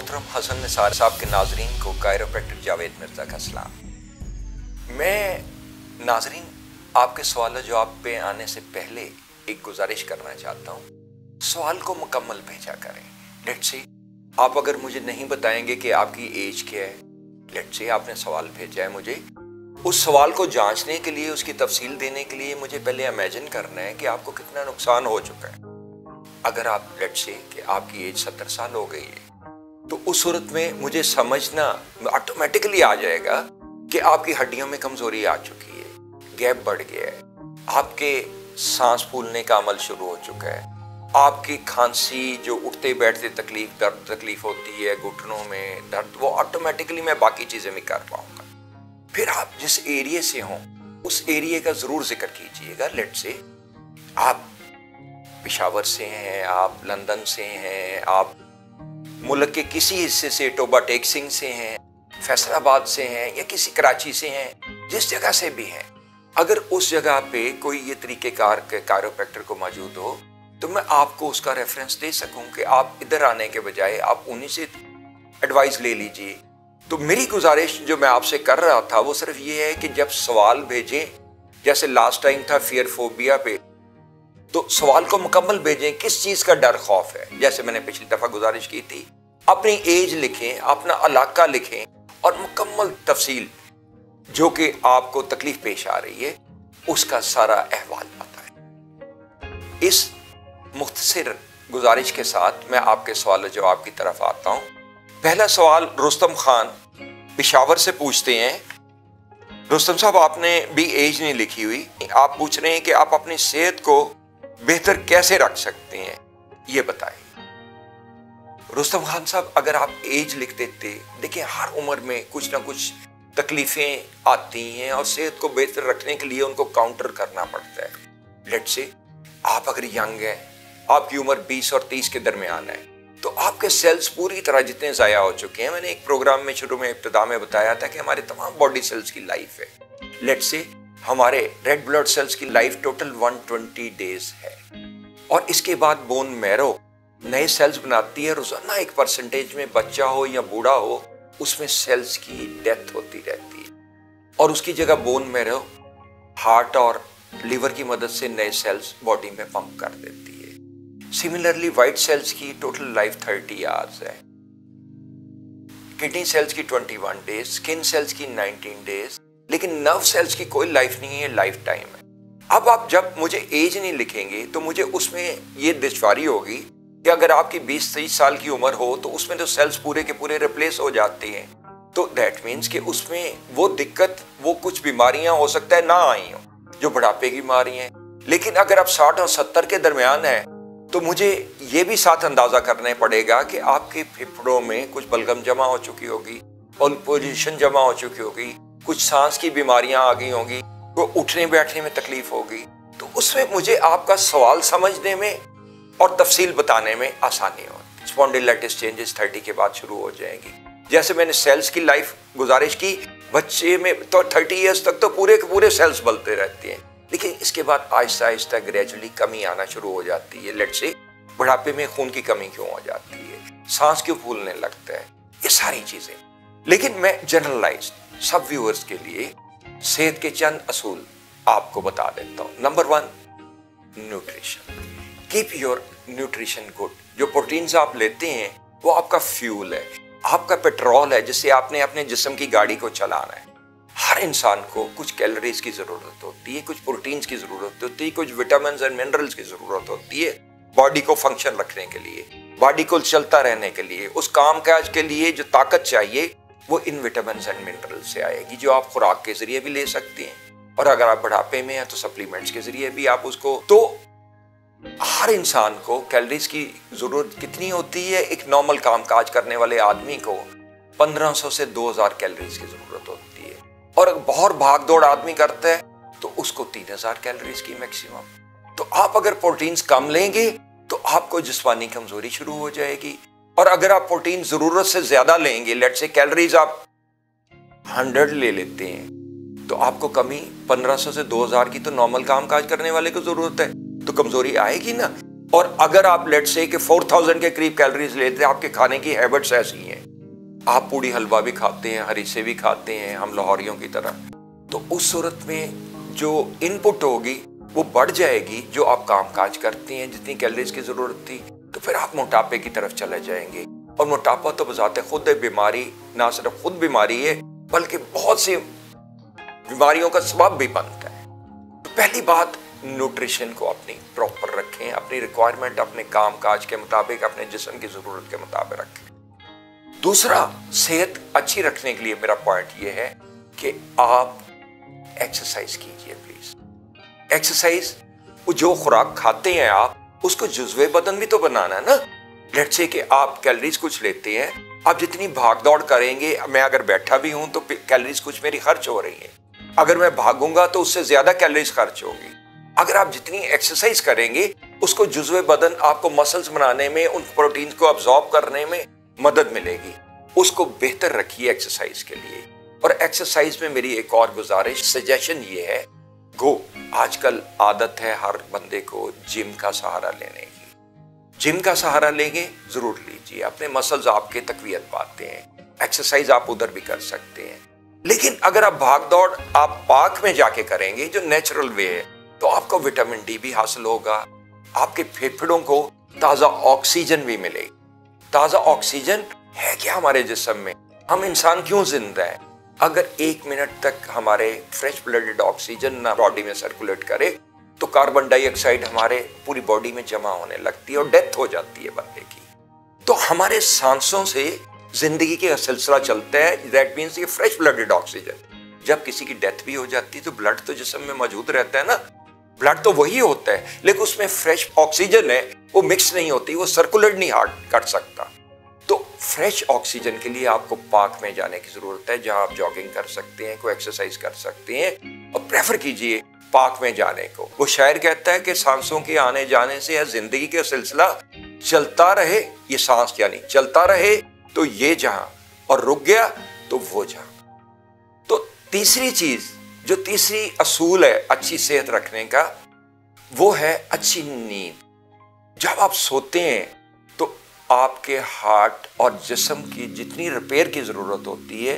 मोहतरम हसन निसार साहब के नाजरीन को कायरोप्रैक्टर जावेद मिर्जा का सलाम। मैं नाजरीन आपके सवाल जवाब पे आने से पहले एक गुजारिश करना चाहता हूँ, सवाल को मुकम्मल भेजा करें। लेट्स से आप अगर मुझे नहीं बताएंगे कि आपकी एज क्या है, लेट्स से आपने सवाल भेजा है मुझे, उस सवाल को जांचने के लिए, उसकी तफसील देने के लिए मुझे पहले इमेजिन करना है कि आपको कितना नुकसान हो चुका है। अगर आप लेट्स से कि आपकी एज 70 साल हो गई है, तो उस सूरत में मुझे समझना ऑटोमेटिकली आ जाएगा कि आपकी हड्डियों में कमजोरी आ चुकी है, गैप बढ़ गया है, आपके सांस फूलने का अमल शुरू हो चुका है, आपकी खांसी जो उठते बैठते तकलीफ होती है, घुटनों में दर्द, वो ऑटोमेटिकली मैं बाकी चीजें भी कर पाऊंगा। फिर आप जिस एरिया से हों उस एरिया का जरूर जिक्र कीजिएगा। लेट्स से आप पेशावर से हैं, आप लंदन से हैं, आप मुल्क के किसी हिस्से से, टोबा टेक्सिंग से हैं, फैसलाबाद से हैं या किसी कराची से हैं, जिस जगह से भी हैं, अगर उस जगह पे कोई ये तरीक़ेकार के कायरोप्रैक्टर को मौजूद हो तो मैं आपको उसका रेफरेंस दे सकूं कि आप इधर आने के बजाय आप उन्हीं से एडवाइस ले लीजिए। तो मेरी गुजारिश जो मैं आपसे कर रहा था वो सिर्फ ये है कि जब सवाल भेजें, जैसे लास्ट टाइम था फियर फोबिया पे, तो सवाल को मुकम्मल भेजें, किस चीज का डर खौफ है। जैसे मैंने पिछली दफा गुजारिश की थी, अपनी एज लिखें, अपना इलाका लिखें और मुकम्मल तफसील जो कि आपको तकलीफ पेश आ रही है उसका सारा अहवाल बताएं। इस मुख्तसर गुजारिश के साथ मैं आपके सवाल जवाब की तरफ आता हूं। पहला सवाल रुस्तम खान पेशावर से पूछते हैं। रुस्तम साहब, आपने भी एज नहीं लिखी हुई, आप पूछ रहे हैं कि आप अपनी सेहत को बेहतर कैसे रख सकते हैं, ये बताएं। रुस्तम खान साहब, अगर आप एज लिख देते, देखिए हर उम्र में कुछ ना कुछ तकलीफें आती हैं और सेहत को बेहतर रखने के लिए उनको काउंटर करना पड़ता है। लेट्स से आप अगर यंग हैं, आपकी उम्र 20 और 30 के दरमियान है, तो आपके सेल्स पूरी तरह जितने ज़ाया हो चुके हैं, मैंने एक प्रोग्राम में शुरू में इब्तिदा में बताया था कि हमारे तमाम बॉडी सेल्स की लाइफ है। लेट्स से हमारे रेड ब्लड सेल्स की लाइफ टोटल 120 डेज है और इसके बाद बोन मैरो नए सेल्स बनाती है। रोजाना एक परसेंटेज में, बच्चा हो या बूढ़ा हो, उसमें सेल्स की डेथ होती रहती है और उसकी जगह बोन मैरो हार्ट और लिवर की मदद से नए सेल्स बॉडी में पंप कर देती है। सिमिलरली व्हाइट सेल्स की टोटल लाइफ 30 आवर्स है, किडनी सेल्स की 21 डेज, स्किन सेल्स की 19 डेज, लेकिन नर्व सेल्स की कोई लाइफ नहीं है, लाइफ टाइम है। अब आप जब मुझे एज नहीं लिखेंगे तो मुझे उसमें ये दुश्वारी होगी कि अगर आपकी 20-30 साल की उम्र हो तो उसमें तो सेल्स पूरे के पूरे रिप्लेस हो जाते हैं, तो दैट मीन्स कि उसमें वो दिक्कत, वो कुछ बीमारियां हो सकता है ना आई हो जो बुढ़ापे की बीमारी हैं। लेकिन अगर आप 60 और 70 के दरमियान है तो मुझे ये भी साथ अंदाजा करना पड़ेगा कि आपके फेफड़ों में कुछ बलगम जमा हो चुकी होगी और पोजीशन जमा हो चुकी होगी, कुछ सांस की बीमारियां आ गई होंगी, तो उठने बैठने में तकलीफ होगी। तो उसमें मुझे आपका सवाल समझने में और तफसील बताने में आसानी होगी। स्पॉन्डिलाइटिस चेंजेस 30 के बाद शुरू हो जाएंगी। जैसे मैंने सेल्स की लाइफ गुजारिश की, बच्चे में तो 30 ईयर्स तक तो पूरे के पूरे सेल्स बनते रहते हैं, लेकिन इसके बाद आहिस्ता आहिस्ता ग्रेजुअली कमी आना शुरू हो जाती है। लेट्स से बुढ़ापे में खून की कमी क्यों हो जाती है, सांस क्यों फूलने लगता है, ये सारी चीजें। लेकिन मैं जनरलाइज सब व्यूअर्स के लिए सेहत के चंद असूल आपको बता देता हूं। Number 1, nutrition. Keep your nutrition good. जो प्रोटीन्स आप लेते हैं वो आपका फ्यूल है, आपका पेट्रोल है, जिससे आपने अपने जिस्म की गाड़ी को चलाना है। हर इंसान को कुछ कैलोरीज की जरूरत होती है, कुछ प्रोटीन्स की जरूरत होती है, कुछ विटामिन एंड मिनरल्स की जरूरत होती है बॉडी को फंक्शन रखने के लिए, बॉडी को चलता रहने के लिए, उस काम काज के लिए जो ताकत चाहिए वो इन विटामिन एंड मिनरल से आएगी, जो आप खुराक के जरिए भी ले सकते हैं और अगर आप बुढ़ापे में हैं तो सप्लीमेंट्स के जरिए भी आप उसको। तो हर इंसान को कैलोरीज की जरूरत कितनी होती है? एक नॉर्मल काम काज करने वाले आदमी को 1500 से 2000 कैलोरीज की जरूरत होती है और बहुत भाग दौड़ आदमी करता है तो उसको 3000 कैलोरीज की मैक्सिमम। तो आप अगर प्रोटीन्स कम लेंगे तो आपको जिस्मानी कमजोरी शुरू हो जाएगी और अगर आप प्रोटीन जरूरत से ज्यादा लेंगे, लेट्स से कैलोरीज आप 100 ले लेते हैं, तो आपको कमी 1500 से 2000 की तो नॉर्मल काम काज करने वाले को जरूरत है, तो कमजोरी आएगी ना। और अगर आप लेट्स से कि 4000 के करीब कैलोरीज लेते हैं, आपके खाने की हैबिट्स ऐसी हैं आप पूड़ी हलवा भी खाते हैं, हरीसे भी खाते हैं, हम लाहौरियों की तरह, तो उस सूरत में जो इनपुट होगी वो बढ़ जाएगी जो आप काम काज करते हैं, जितनी कैलोरीज की जरूरत थी, तो फिर आप मोटापे की तरफ चले जाएंगे। और मोटापा तो बजाते खुद बीमारी, ना सिर्फ खुद बीमारी है बल्कि बहुत सी बीमारियों का सबब भी बनता है। तो पहली बात, न्यूट्रिशन को अपनी प्रॉपर रखें, अपनी रिक्वायरमेंट अपने काम काज के मुताबिक, अपने जिस्म की जरूरत के मुताबिक रखें। दूसरा, सेहत अच्छी रखने के लिए मेरा पॉइंट ये है कि आप एक्सरसाइज कीजिए प्लीज। एक्सरसाइज, जो खुराक खाते हैं आप उसको जुज़्वे बदन भी तो बनाना है ना। लेट्स से कि आप कैलोरीज कुछ लेते हैं, आप जितनी भाग दौड़ करेंगे, मैं अगर बैठा भी हूं तो कैलोरीज कुछ मेरी खर्च हो रही है, अगर मैं भागूंगा तो उससे ज्यादा कैलोरीज खर्च होगी। अगर आप जितनी एक्सरसाइज करेंगे उसको जुज़्वे बदन, आपको मसल्स बनाने में, उन प्रोटीन को अब्सॉर्ब करने में मदद मिलेगी। उसको बेहतर रखिए एक्सरसाइज के लिए। और एक्सरसाइज में मेरी एक और गुजारिश, सजेशन ये है, गो, आजकल आदत है हर बंदे को जिम का सहारा लेने की। जिम का सहारा लेंगे, जरूर लीजिए, अपने मसल्स आपके तकवीयत पाते हैं, एक्सरसाइज आप उधर भी कर सकते हैं। लेकिन अगर आप भाग दौड़ आप पार्क में जाके करेंगे जो नेचुरल वे है, तो आपको विटामिन डी भी हासिल होगा, आपके फेफड़ों को ताजा ऑक्सीजन भी मिलेगी। ताजा ऑक्सीजन है क्या हमारे जिस्म में? हम इंसान क्यों जिंदा है? अगर 1 मिनट तक हमारे फ्रेश ब्लडेड ऑक्सीजन ना बॉडी में सर्कुलेट करे तो कार्बन डाइऑक्साइड हमारे पूरी बॉडी में जमा होने लगती है और डेथ हो जाती है बंदे की। तो हमारे सांसों से जिंदगी का सिलसिला चलता है। दैट मीन्स ये फ्रेश ब्लडेड ऑक्सीजन। जब किसी की डेथ भी हो जाती है तो ब्लड तो जिस्म में मौजूद रहता है ना, ब्लड तो वही होता है, लेकिन उसमें फ्रेश ऑक्सीजन है, वो मिक्स नहीं होती, वो सर्कुलेट नहीं हार्ट कर सकता। तो फ्रेश ऑक्सीजन के लिए आपको पार्क में जाने की जरूरत है, जहां आप जॉगिंग कर सकते हैं, कोई एक्सरसाइज कर सकते हैं, और प्रेफर कीजिए पार्क में जाने को। वो शायर कहता है कि सांसों के आने जाने से जिंदगी का सिलसिला चलता रहे, ये सांस यानी चलता रहे तो ये जहां, और रुक गया तो वो जहां। तो तीसरी चीज, जो तीसरी असूल है अच्छी सेहत रखने का, वो है अच्छी नींद। जब आप सोते हैं तो आपके हार्ट और जिस्म की जितनी रिपेयर की जरूरत होती है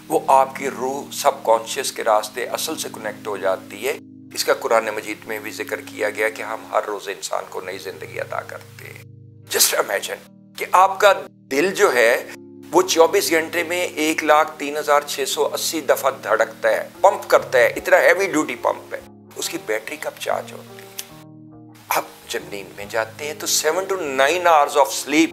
वो आपकी रूह सबकॉन्शियस के रास्ते असल से कनेक्ट हो जाती है। इसका कुरान मजीद में भी जिक्र किया गया कि हम हर रोज इंसान को नई जिंदगी अता करते हैं। जस्ट इमेजिन कि आपका दिल जो है वो 24 घंटे में 1,03,680 दफा धड़कता है, पंप करता है, इतना हैवी ड्यूटी पंप है। उसकी बैटरी कब चार्ज होती है? आप जब नींद में जाते हैं तो 7 to 9 hours of sleep,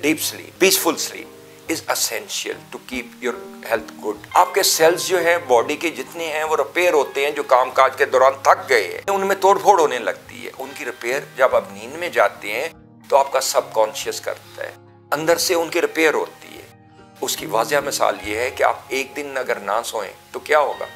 deep sleep, peaceful sleep is essential to keep your health good. आपके सेल्स जो है बॉडी के जितने हैं वो रिपेयर होते हैं, जो कामकाज के दौरान थक गए हैं उनमें तोड़फोड़ होने लगती है। उनकी रिपेयर जब आप नींद में जाते हैं तो आपका सबकॉन्शियस करता है, अंदर से उनकी रिपेयर होती है। उसकी वाज़ह मिसाल ये है कि आप एक दिन अगर ना सोएं तो क्या होगा?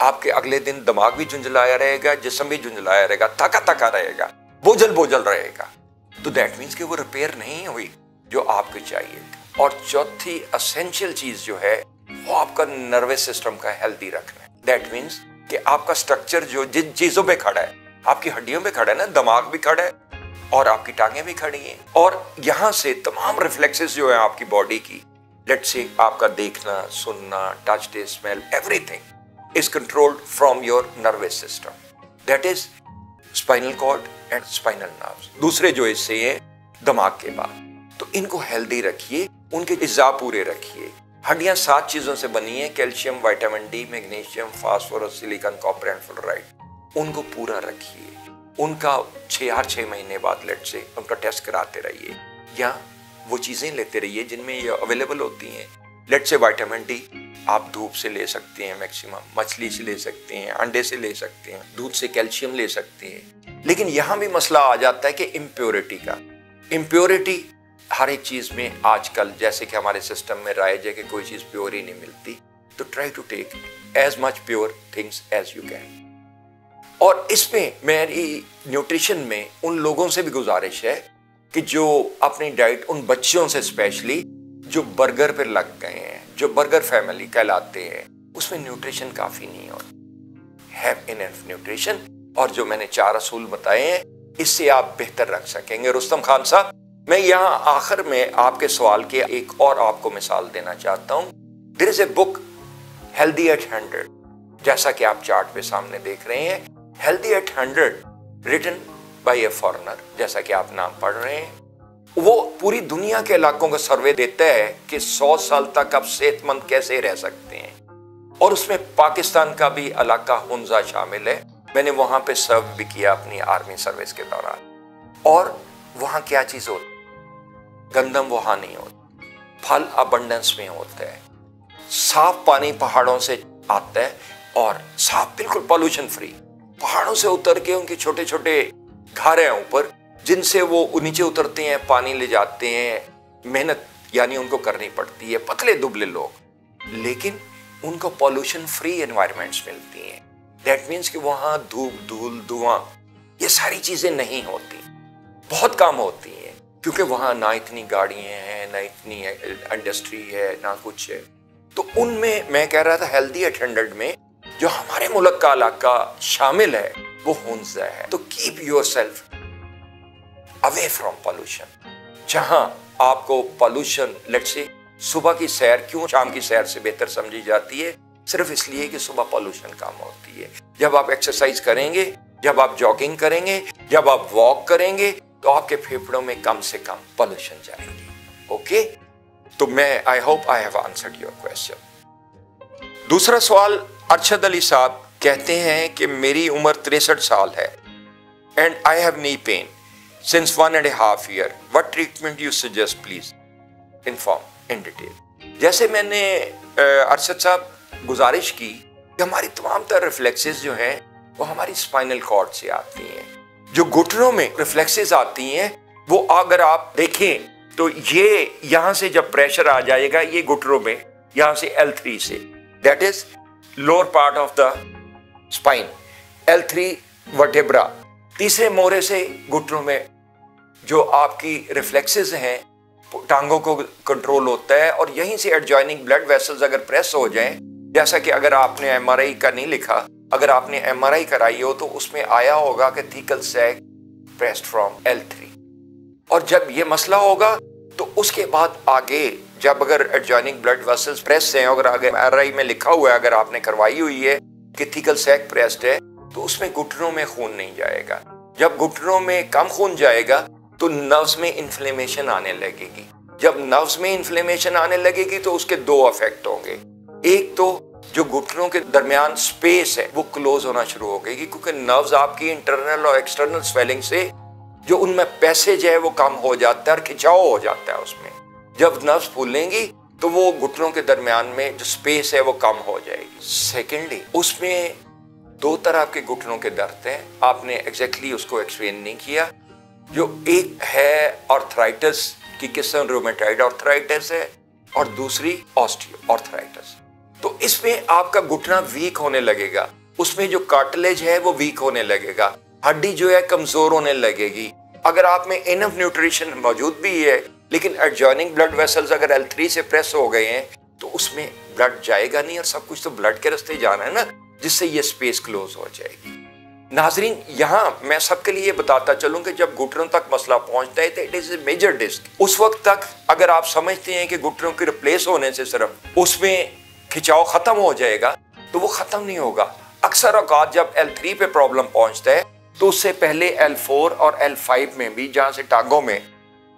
आपके अगले दिन दिमाग भी झुंझलाया रहेगा, जिस्म भी झुंझलाया रहेगा, थका थका रहेगा, बोझल बोझल रहेगा। तो दैट मीन्स कि वो रिपेयर नहीं हुई जो आपको चाहिए। और चौथी एसेंशियल चीज जो है वो आपका नर्वस सिस्टम का हेल्दी रखना है। दैट मीन्स कि आपका स्ट्रक्चर जो जिन चीजों पे खड़ा है, आपकी हड्डियों पे खड़ा है ना, दिमाग भी खड़ा है और आपकी टांगें भी खड़ी हैं, और यहां से तमाम रिफ्लेक्सेस जो है आपकी बॉडी की, लेट्स से आपका देखना, सुनना, touch, taste, smell, everything is controlled from your nervous system, that is spinal cord and spinal nerves. दूसरे जो हिस्से हैं दिमाग के बाद, तो इनको हेल्दी रखिए, उनके इज़्ज़ा पूरे रखिए। हड्डियां 7 चीजों से बनी है, calcium, vitamin D, magnesium, phosphorus, silicon, copper and fluoride. उनको पूरा रखिए। उनका 6 महीने बाद लेट से उनका टेस्ट कराते रहिए, या वो चीजें लेते रहिए जिनमें ये अवेलेबल होती हैं। लेट से विटामिन डी आप धूप से ले सकते हैं, मैक्सिमम मछली से ले सकते हैं, अंडे से ले सकते हैं, दूध से कैल्शियम ले सकते हैं। लेकिन यहां भी मसला आ जाता है कि इम्प्योरिटी का। इम्प्योरिटी हर एक चीज में आजकल, जैसे कि हमारे सिस्टम में राइज है कि कोई चीज प्योर ही नहीं मिलती, तो try to take as much pure things as you can. और इसमें मेरी न्यूट्रिशन में उन लोगों से भी गुजारिश है कि जो अपनी डाइट, उन बच्चों से स्पेशली जो बर्गर पर लग गए हैं, जो बर्गर फैमिली कहलाते हैं, उसमें न्यूट्रिशन काफी नहीं होती। हैव इनफ न्यूट्रिशन, और जो मैंने 4 असूल बताए हैं इससे आप बेहतर रख सकेंगे। रुस्तम खान साहब, मैं यहाँ आखिर में आपके सवाल के एक और आपको मिसाल देना चाहता हूँ। There is a book Healthy at 100, जैसा कि आप चार्ट पे सामने देख रहे हैं, Healthy at 100 written by a foreigner, जैसा कि आप नाम पढ़ रहे हैं। वो पूरी दुनिया के इलाकों का सर्वे देता है कि 100 साल तक आप सेहतमंद कैसे रह सकते हैं, और उसमें पाकिस्तान का भी इलाका हुंजा शामिल है। मैंने वहां पे सर्व भी किया अपनी आर्मी सर्विस के दौरान। और वहां क्या चीज होती, गंदम वहां नहीं होती, फल अबंडेंस में होता है, साफ पानी पहाड़ों से आता है और साफ बिल्कुल पॉल्यूशन फ्री। पहाड़ों से उतर के उनके छोटे छोटे घर हैं ऊपर, जिनसे वो नीचे उतरते हैं, पानी ले जाते हैं। मेहनत यानी उनको करनी पड़ती है, पतले दुबले लोग, लेकिन उनको पॉल्यूशन फ्री एनवायरनमेंट्स मिलती हैं। दैट मीन्स कि वहां धूप, धूल, धुआं, ये सारी चीजें नहीं होती, बहुत कम होती हैं, क्योंकि वहां ना इतनी गाड़ियां हैं, ना इतनी इंडस्ट्री है, ना कुछ है। तो उनमें मैं कह रहा था हेल्दी एट 100 में जो हमारे मुल्क का इलाका शामिल है वो हुंजा है। तो keep yourself away from pollution. जहां आपको पॉल्यूशन, लेट्स से सुबह की सैर क्यों शाम की सैर से बेहतर समझी जाती है, सिर्फ इसलिए कि सुबह पॉल्यूशन कम होती है। जब आप एक्सरसाइज करेंगे, जब आप जॉगिंग करेंगे, जब आप वॉक करेंगे, तो आपके फेफड़ों में कम से कम पॉल्यूशन जाएंगे। ओके, तो मैं I hope I have answered your question. दूसरा सवाल, अरशद अली साहब कहते हैं कि मेरी उम्र 63 साल है and I have knee pain since 1.5 year. What treatment you suggest, please? Inform in detail. जैसे मैंने अरशद साहब गुजारिश की कि हमारी तमाम तरह रिफ्लेक्सेस जो हैं वो हमारी स्पाइनल कॉर्ड से आती हैं। जो घुटनों में रिफ्लेक्सेस आती हैं वो अगर आप देखें तो ये यहाँ से जब प्रेशर आ जाएगा ये घुटनों में, यहाँ से L3 से, that is lower part of the spine, L3 vertebra, तीसरे मोहरे से घुटनों में जो आपकी रिफ्लेक्सेस हैं, टांगों को कंट्रोल होता है। और यहीं से एडजॉइनिंग ब्लड वेसल्स अगर प्रेस हो जाएं, जैसा कि अगर आपने एमआरआई का नहीं लिखा, अगर आपने एमआरआई कराई हो तो उसमें आया होगा कि thecal sac pressed from L3। और जब ये मसला होगा तो उसके बाद आगे जब अगर एडजॉइनिंग ब्लड वेसल्स प्रेस हैं, अगर आगे एमआरआई में लिखा हुआ है, अगर आपने करवाई हुई है कि थीकल सैक प्रेस्ड है, तो उसमें घुटनों में खून नहीं जाएगा। जब घुटनों में कम खून जाएगा तो नर्व्स में इन्फ्लेमेशन आने लगेगी। जब नर्व्स में इन्फ्लेमेशन आने लगेगी तो उसके दो इफेक्ट होंगे। एक तो जो घुटनों के दरमियान स्पेस है वो क्लोज होना शुरू हो गई, क्योंकि नर्व्स आपकी इंटरनल और एक्सटर्नल स्वेलिंग से जो उनमें पैसेज है वो कम हो जाता है और खिंचाव हो जाता है उसमें। जब नर्व्स फूलेंगी तो वो घुटनों के दरमियान में जो स्पेस है वो कम हो जाएगी। सेकेंडली, उसमें दो तरह के घुटनों के दर्द हैं, आपने एग्जैक्टली उसको एक्सप्लेन नहीं किया। जो एक है आर्थराइटिस की किस्म, रूमेटॉइड आर्थराइटिस है, और दूसरी ऑस्टियो आर्थराइटिस। तो इसमें आपका घुटना वीक होने लगेगा, उसमें जो कार्टिलेज है वो वीक होने लगेगा, हड्डी जो है कमजोर होने लगेगी। अगर आप में इनफ न्यूट्रिशन मौजूद भी है, लेकिन एडजॉइनिंग ब्लड वेसल्स अगर L3 से प्रेस हो गए हैं तो उसमें ब्लड जाएगा नहीं, और सब कुछ तो ब्लड के रास्ते जाना है ना, जिससे ये स्पेस क्लोज हो जाएगी। नाजरीन, यहाँ मैं सबके लिए बताता चलूं कि जब घुटनों तक मसला पहुंचता है तो it is a major disc. उस वक्त तक अगर आप समझते हैं कि घुटनों के रिप्लेस होने से सिर्फ उसमें खिंचाव खत्म हो जाएगा, तो वो खत्म नहीं होगा। अक्सर औकात जब L3 पे प्रॉब्लम पहुंचता है तो उससे पहले L4 और L5 में भी, जहां से टांगों में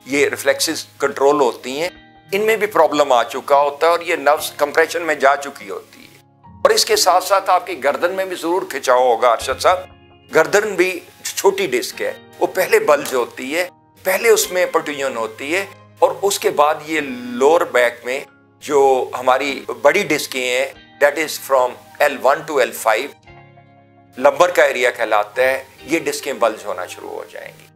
ये रिफ्लेक्सेस कंट्रोल होती हैं, इनमें भी प्रॉब्लम आ चुका होता है और ये नर्व्स कंप्रेशन में जा चुकी होती है। और इसके साथ साथ आपकी गर्दन में भी जरूर खिंचाव होगा अरशद साहब। गर्दन भी छोटी डिस्क है, वो पहले बल्ज होती है, पहले उसमें प्रोट्रूजन होती है, और उसके बाद ये लोअर बैक में जो हमारी बड़ी डिस्कें हैं, that is from L1 to L5, lumbar का एरिया कहलाता है, ये डिस्कें बल्ज होना शुरू हो जाएंगी।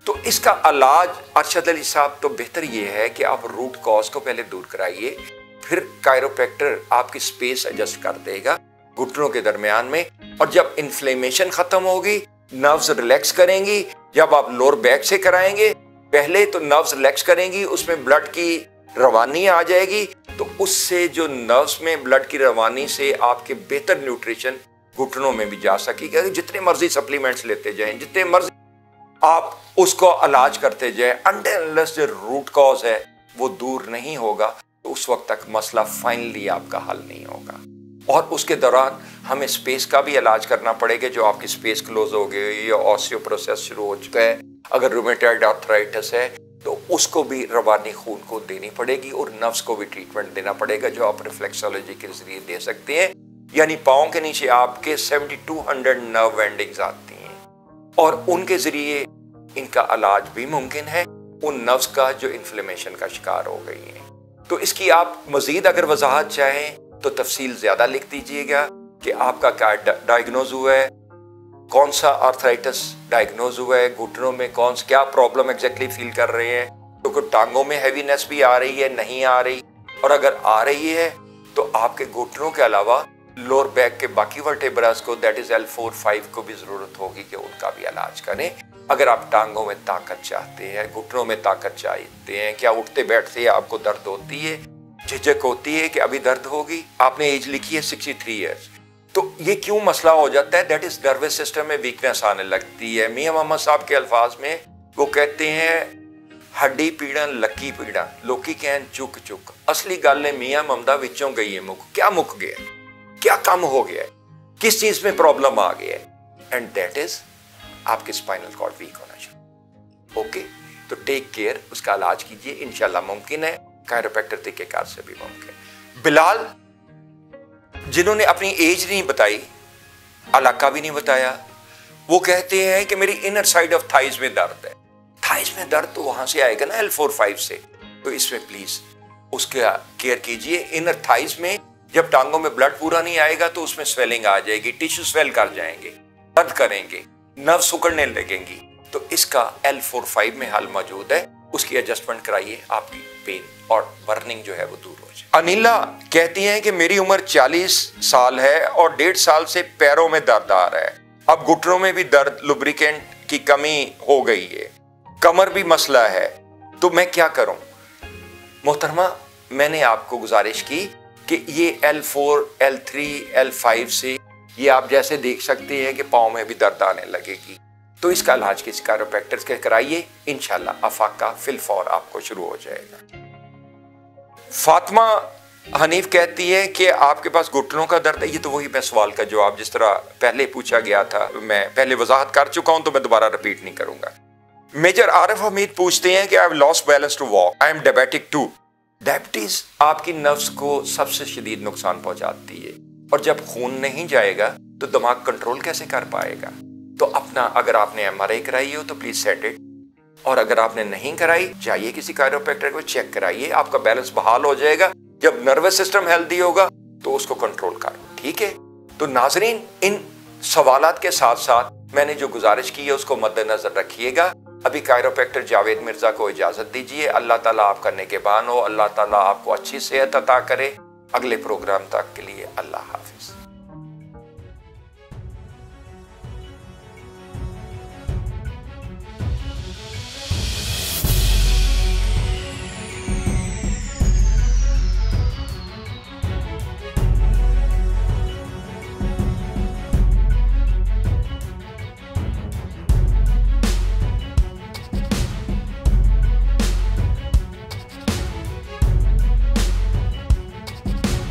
तो इसका इलाज अरशद अली साहब तो बेहतर ये है कि आप रूट कॉज को पहले दूर कराइए, फिर कायरोप्रैक्टर आपकी स्पेस एडजस्ट कर देगा घुटनों के दरमियान में, और जब इन्फ्लेमेशन खत्म होगी, नर्व्स रिलैक्स करेंगी। जब आप लोअर बैक से कराएंगे, पहले तो नर्व्स रिलैक्स करेंगी, उसमें ब्लड की रवानी आ जाएगी, तो उससे जो नर्व्स में ब्लड की रवानी से आपके बेहतर न्यूट्रिशन घुटनों में भी जा सकेगा। जितने मर्जी सप्लीमेंट्स लेते जाएं, जितने मर्जी आप उसको इलाज करते जाए अनटिल जो रूट कॉज है वो दूर नहीं होगा, तो उस वक्त तक मसला फाइनली आपका हल नहीं होगा। और उसके दौरान हमें स्पेस का भी इलाज करना पड़ेगा, जो आपकी स्पेस क्लोज हो गई या ऑस्टियोपोरोसिस शुरू हो चुका है, अगर रूमेटॉइड आर्थराइटिस है तो उसको भी रवानी खून को देनी पड़ेगी और नर्व्स को भी ट्रीटमेंट देना पड़ेगा, जो आप रिफ्लेक्सोलॉजी के जरिए दे सकते हैं। यानी पाँव के नीचे आपके 7200 नर्व एंडिंग्स आती हैं और उनके जरिए इनका इलाज भी मुमकिन है उन नर्व्स का जो इन्फ्लेमेशन का शिकार हो गई हैं। तो इसकी आप मजीद अगर वजाहत चाहें तो तफसील ज्यादा लिख दीजिएगा कि आपका क्या डायग्नोज हुआ है, कौन सा आर्थराइटिस डायग्नोज हुआ है, घुटनों में कौन सा क्या प्रॉब्लम एग्जैक्टली फील कर रहे हैं, तो टांगों में हैवीनेस भी आ रही है नहीं आ रही, और अगर आ रही है तो आपके घुटनों के अलावा लोअर बैक के बाकी वर्टेब्रास को दैट इज L4-5 को भी जरूरत होगी कि उनका भी इलाज करें। अगर आप टांगों में ताकत चाहते हैं, घुटनों में ताकत चाहते हैं, क्या उठते बैठते आपको दर्द होती है, झिझक होती है कि अभी दर्द होगी, आपने एज लिखी है 63 ईयर्स, तो ये क्यों मसला हो जाता है? दैट इज नर्वस सिस्टम में वीकनेस आने लगती है। मियां मोहम्मद साहब के अल्फाज में वो कहते हैं हड्डी पीड़न लकी पीड़ा लोकी कहन चुक चुक, असली गल है मियां मोहम्मदा विचों गई है मुक, क्या मुक गया, क्या कम हो गया है, किस चीज में प्रॉब्लम आ गया है, एंड दैट इज आपके स्पाइनल कॉर्ड वीक होना चाहिए। ओके, तो टेक केयर, उसका इलाज कीजिए, इंशाल्लाह मुमकिन है, कायरोप्रैक्टर तरीकेकार से भी मुमकिन। बिलाल जिन्होंने अपनी एज नहीं बताई, इलाका भी नहीं बताया, वो कहते हैं कि मेरी इनर साइड ऑफ थाइज में दर्द है। थाइज में दर्द तो वहां से आएगा ना L4-5 से, तो इसमें प्लीज उसका केयर कीजिए। इनर थाइज में जब टांगों में ब्लड पूरा नहीं आएगा तो उसमें स्वेलिंग आ जाएगी, टिश्यू स्वेल कर जाएंगे, दर्द करेंगे, नर्व सिकुड़ने लगेंगी, तो इसका L4-5 में हल मौजूद है, उसकी एडजस्टमेंट कराइए, आपकी पेन और बर्निंग जो है वो दूर हो जाए। अनिला कहती हैं कि मेरी उम्र 40 साल है और 1.5 साल से पैरों में दर्द आ रहा है, अब घुटनों में भी दर्द, लुब्रिकेंट की कमी हो गई है, कमर भी मसला है, तो मैं क्या करूं? मोहतरमा, मैंने आपको गुजारिश की कि ये L4, L3, L5 से ये आप जैसे देख सकते हैं कि पाँव में भी दर्द आने लगेगी, तो इसका इलाज किसी कायरोप्रैक्टर के कराइए, इंशाल्लाह अफाका फिलफौर आपको शुरू हो जाएगा। फातिमा हनीफ कहती है कि आपके पास घुटनों का दर्द है, ये तो वही मैं सवाल का जवाब जिस तरह पहले पूछा गया था, मैं पहले वजाहत कर चुका हूं, तो मैं दोबारा रिपीट नहीं करूंगा। मेजर आरिफ हमीद पूछते हैं कि I have lost balance to walk, I am diabetic too. Diabetes आपकी नर्व्स को सबसे शदीद नुकसान पहुंचाती है, और जब खून नहीं जाएगा तो दिमाग कंट्रोल कैसे कर पाएगा? तो अपना, अगर आपने MRI कराई हो तो प्लीज सेट इट, और अगर आपने नहीं कराई जाइए किसी कायरोप्रैक्टर को चेक कराइए, आपका बैलेंस बहाल हो जाएगा। जब नर्वस सिस्टम हेल्दी होगा तो उसको कंट्रोल कर, ठीक है? तो नाजरीन, इन सवालात के साथ साथ मैंने जो गुजारिश की है उसको मद्देनजर रखिएगा। अभी कायरोप्रैक्टर जावेद मिर्जा को इजाजत दीजिए। अल्लाह ताला आपका नेगहबान हो, अल्लाह ताला आपको अच्छी सेहत अता करे। अगले प्रोग्राम तक के लिए अल्लाह हाफिज।